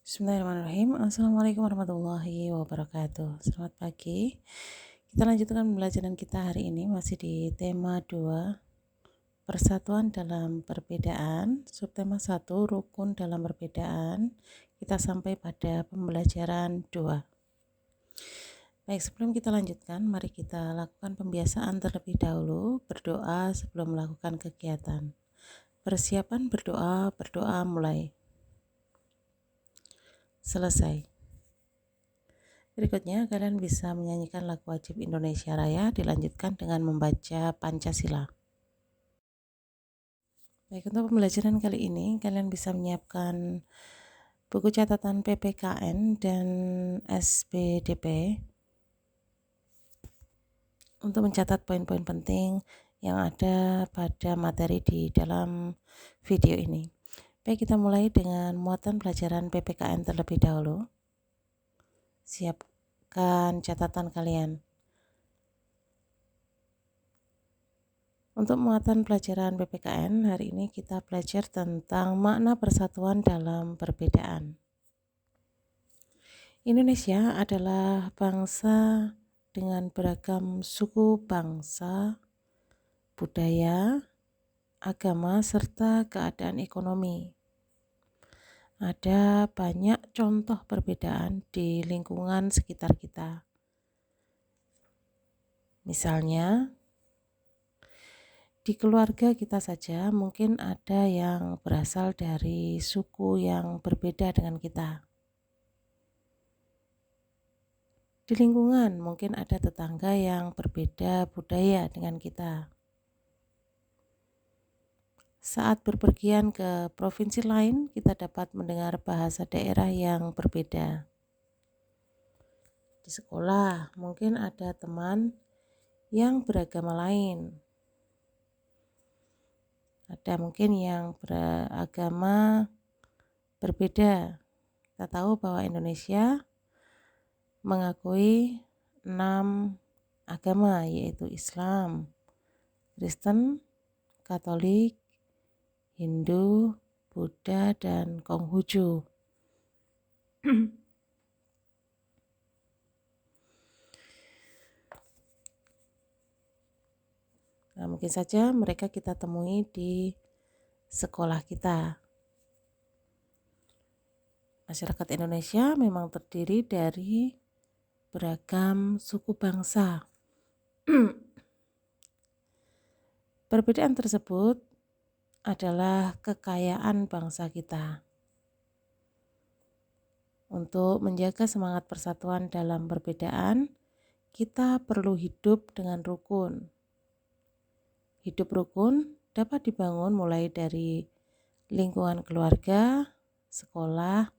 Bismillahirrahmanirrahim. Assalamualaikum warahmatullahi wabarakatuh. Selamat pagi. Kita lanjutkan pembelajaran kita hari ini masih di tema 2, persatuan dalam perbedaan. Subtema 1, rukun dalam perbedaan. Kita sampai pada pembelajaran 2. Baik, sebelum kita lanjutkan, mari kita lakukan pembiasaan terlebih dahulu, berdoa sebelum melakukan kegiatan. Persiapan berdoa mulai. Selesai. Berikutnya, kalian bisa menyanyikan lagu wajib Indonesia Raya, dilanjutkan dengan membaca Pancasila. Baik, untuk pembelajaran kali ini, kalian bisa menyiapkan buku catatan PPKN dan SPDP untuk mencatat poin-poin penting yang ada pada materi di dalam video ini. Baik, kita mulai dengan muatan pelajaran PPKN terlebih dahulu. Siapkan catatan kalian. Untuk muatan pelajaran PPKN hari ini kita belajar tentang makna persatuan dalam perbedaan. Indonesia adalah bangsa dengan beragam suku bangsa, budaya, agama, serta keadaan ekonomi. Ada banyak contoh perbedaan di lingkungan sekitar kita. Misalnya, di keluarga kita saja mungkin ada yang berasal dari suku yang berbeda dengan kita. Di lingkungan mungkin ada tetangga yang berbeda budaya dengan kita. Saat berpergian ke provinsi lain, kita dapat mendengar bahasa daerah yang berbeda. Di sekolah mungkin ada teman yang beragama lain. Ada mungkin yang beragama berbeda. Kita tahu bahwa Indonesia mengakui 6 agama, yaitu Islam, Kristen, Katolik, Hindu, Buddha, dan Konghucu. Nah, mungkin saja mereka kita temui di sekolah kita. Masyarakat Indonesia memang terdiri dari beragam suku bangsa. Perbedaan tersebut adalah kekayaan bangsa kita. Untuk menjaga semangat persatuan dalam perbedaan, kita perlu hidup dengan rukun. Hidup rukun dapat dibangun mulai dari lingkungan keluarga, sekolah,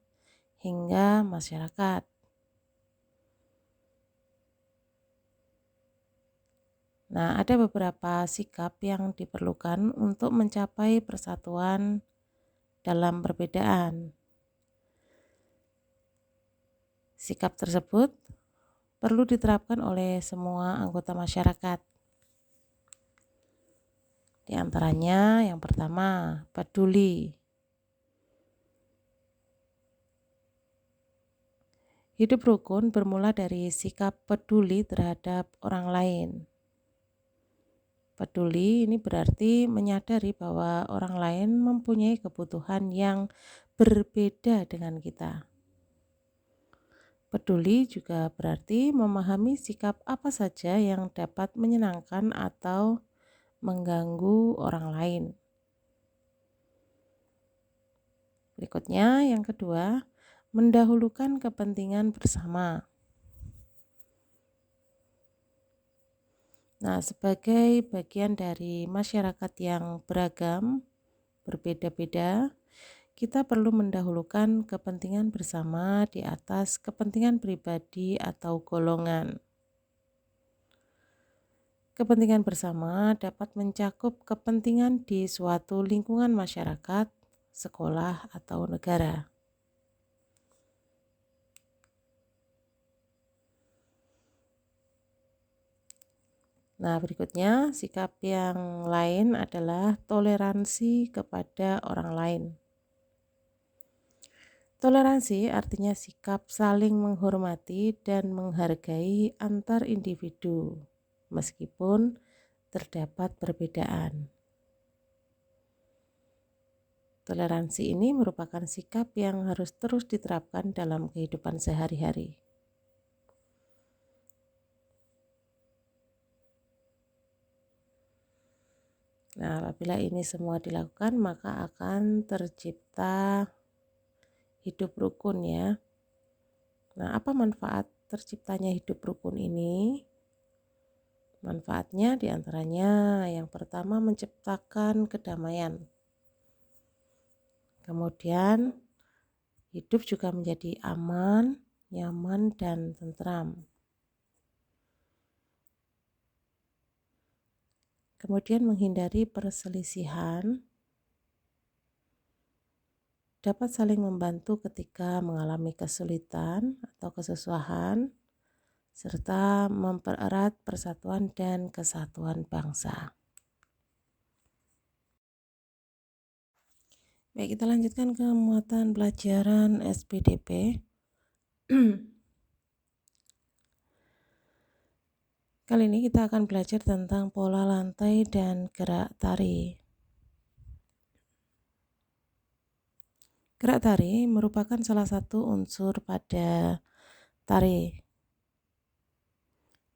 hingga masyarakat. Nah, ada beberapa sikap yang diperlukan untuk mencapai persatuan dalam perbedaan. Sikap tersebut perlu diterapkan oleh semua anggota masyarakat. Di antaranya yang pertama, peduli. Hidup rukun bermula dari sikap peduli terhadap orang lain. Peduli ini berarti menyadari bahwa orang lain mempunyai kebutuhan yang berbeda dengan kita. Peduli juga berarti memahami sikap apa saja yang dapat menyenangkan atau mengganggu orang lain. Berikutnya, yang kedua, mendahulukan kepentingan bersama. Nah, sebagai bagian dari masyarakat yang beragam, berbeda-beda, kita perlu mendahulukan kepentingan bersama di atas kepentingan pribadi atau golongan. Kepentingan bersama dapat mencakup kepentingan di suatu lingkungan masyarakat, sekolah, atau negara. Nah, berikutnya sikap yang lain adalah toleransi kepada orang lain. Toleransi artinya sikap saling menghormati dan menghargai antar individu, meskipun terdapat perbedaan. Toleransi ini merupakan sikap yang harus terus diterapkan dalam kehidupan sehari-hari. Nah, apabila ini semua dilakukan, maka akan tercipta hidup rukun ya. Nah, apa manfaat terciptanya hidup rukun ini? Manfaatnya diantaranya yang pertama menciptakan kedamaian. Kemudian hidup juga menjadi aman, nyaman, dan tentram. Kemudian menghindari perselisihan, dapat saling membantu ketika mengalami kesulitan atau kesusahan, serta mempererat persatuan dan kesatuan bangsa. Baik, kita lanjutkan ke muatan pelajaran SPDP. Kali ini kita akan belajar tentang pola lantai dan gerak tari. Gerak tari merupakan salah satu unsur pada tari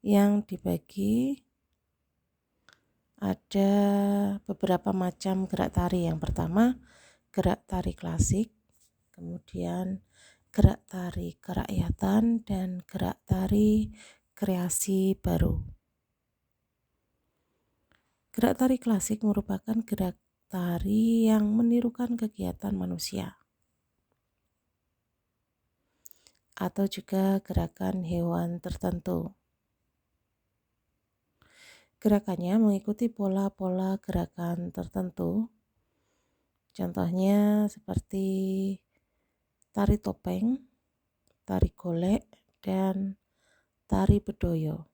yang dibagi ada beberapa macam gerak tari. Yang pertama, gerak tari klasik, kemudian gerak tari kerakyatan, dan gerak tari kreasi baru. Gerak tari klasik merupakan gerak tari yang menirukan kegiatan manusia atau juga gerakan hewan tertentu. Gerakannya mengikuti pola-pola gerakan tertentu. Contohnya seperti tari topeng, tari golek, dan tari bedoyo.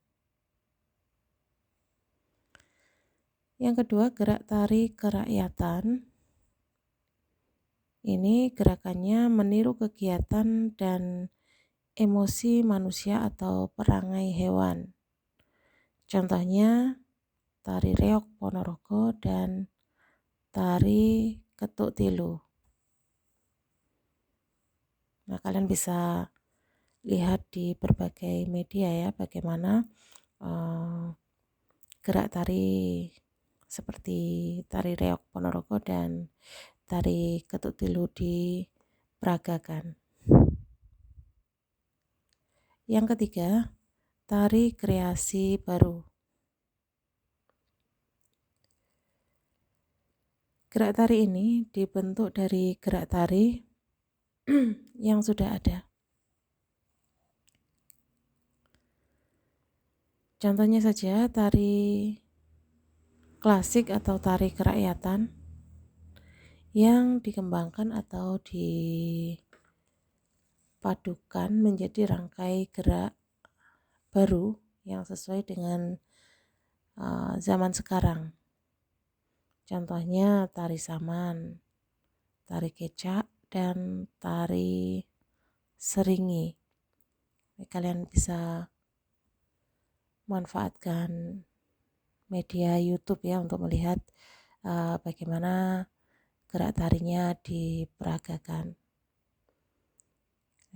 Yang kedua, gerak tari kerakyatan. Ini gerakannya meniru kegiatan dan emosi manusia atau perangai hewan. Contohnya tari reok Ponorogo dan tari ketuk tilu. Nah, kalian bisa lihat di berbagai media ya bagaimana gerak tari seperti tari reok Ponorogo dan tari ketuk tilu diperagakan. Yang ketiga, tari kreasi baru. Gerak tari ini dibentuk dari gerak tari yang sudah ada. Contohnya saja tari klasik atau tari kerakyatan yang dikembangkan atau dipadukan menjadi rangkai gerak baru yang sesuai dengan zaman sekarang. Contohnya tari saman, tari kecak, dan tari seringi. Kalian bisa manfaatkan media YouTube ya untuk melihat bagaimana gerak tarinya diperagakan.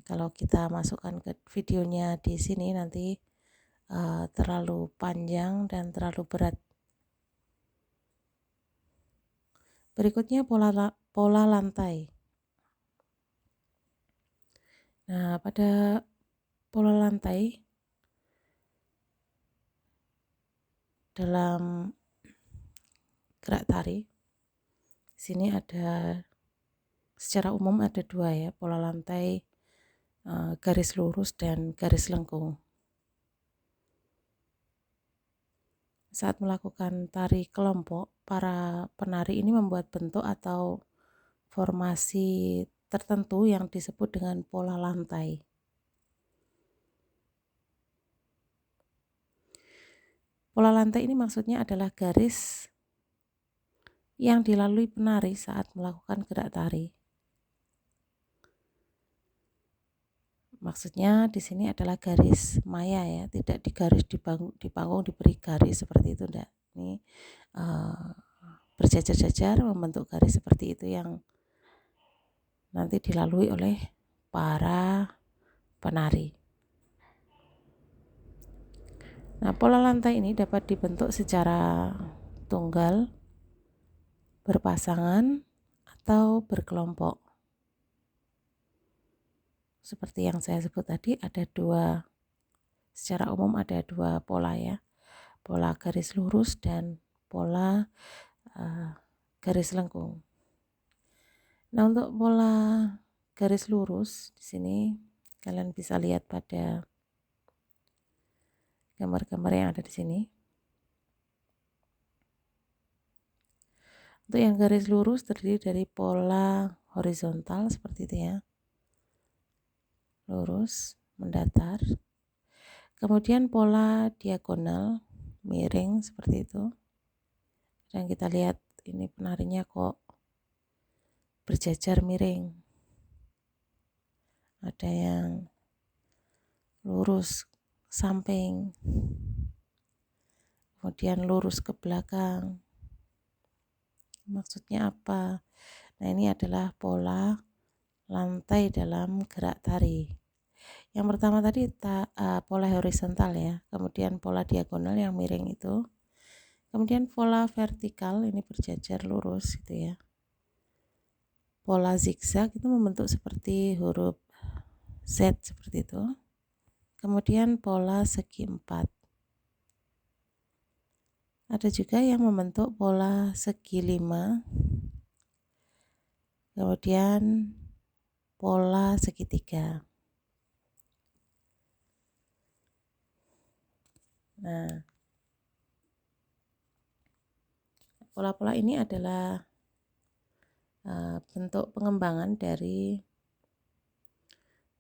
Kalau kita masukkan ke videonya di sini nanti terlalu panjang dan terlalu berat. Berikutnya pola lantai. Nah, pada pola lantai dalam gerak tari sini ada secara umum ada dua ya, pola lantai garis lurus dan garis lengkung. Saat melakukan tari kelompok, para penari ini membuat bentuk atau formasi tertentu yang disebut dengan pola lantai. Pola lantai ini maksudnya adalah garis yang dilalui penari saat melakukan gerak tari. Maksudnya di sini adalah garis maya ya, tidak digaris di panggung diberi garis seperti itu enggak. Ini berjajar-jajar membentuk garis seperti itu yang nanti dilalui oleh para penari. Nah, pola lantai ini dapat dibentuk secara tunggal, berpasangan, atau berkelompok. Seperti yang saya sebut tadi, secara umum ada dua pola ya, pola garis lurus dan pola garis lengkung. Nah, untuk pola garis lurus di sini kalian bisa lihat pada gambar-gambar yang ada di sini. Untuk yang garis lurus terdiri dari pola horizontal seperti itu ya, lurus, mendatar. Kemudian pola diagonal, miring seperti itu. Dan kita lihat ini penarinya kok berjajar miring. Ada yang lurus samping, kemudian lurus ke belakang. Maksudnya apa? Nah, ini adalah pola lantai dalam gerak tari. Yang pertama tadi pola horizontal ya, kemudian pola diagonal yang miring itu, kemudian pola vertikal ini berjajar lurus gitu ya. Pola zigzag itu membentuk seperti huruf Z seperti itu. Kemudian pola segi empat. Ada juga yang membentuk pola segi 5. Kemudian pola segitiga. Nah, pola-pola ini adalah bentuk pengembangan dari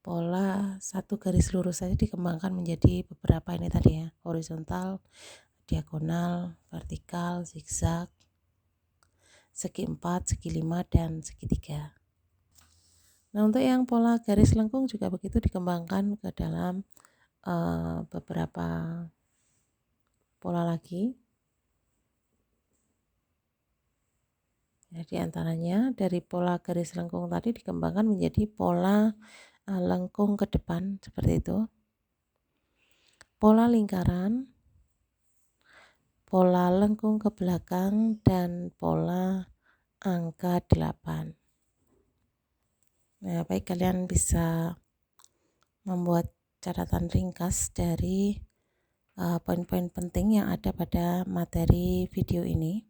pola satu garis lurus saja dikembangkan menjadi beberapa ini tadi ya, horizontal, diagonal, vertikal, zigzag, segi 4, segi 5, dan segitiga. Nah, untuk yang pola garis lengkung juga begitu dikembangkan ke dalam beberapa pola lagi. Ya, di antaranya dari pola garis lengkung tadi dikembangkan menjadi pola lengkung ke depan seperti itu. Pola lingkaran, pola lengkung ke belakang, dan pola angka 8. Nah, baik, kalian bisa membuat catatan ringkas dari poin-poin penting yang ada pada materi video ini.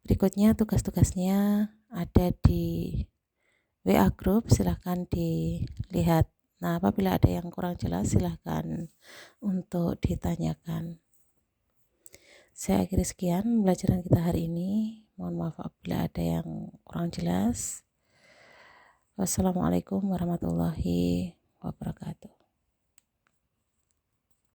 Berikutnya tugas-tugasnya ada di WA Group, silahkan dilihat. Nah, apabila ada yang kurang jelas silahkan untuk ditanyakan. Saya akhiri sekian pembelajaran kita hari ini. Mohon maaf apabila ada yang kurang jelas. Wassalamualaikum warahmatullahi wabarakatuh.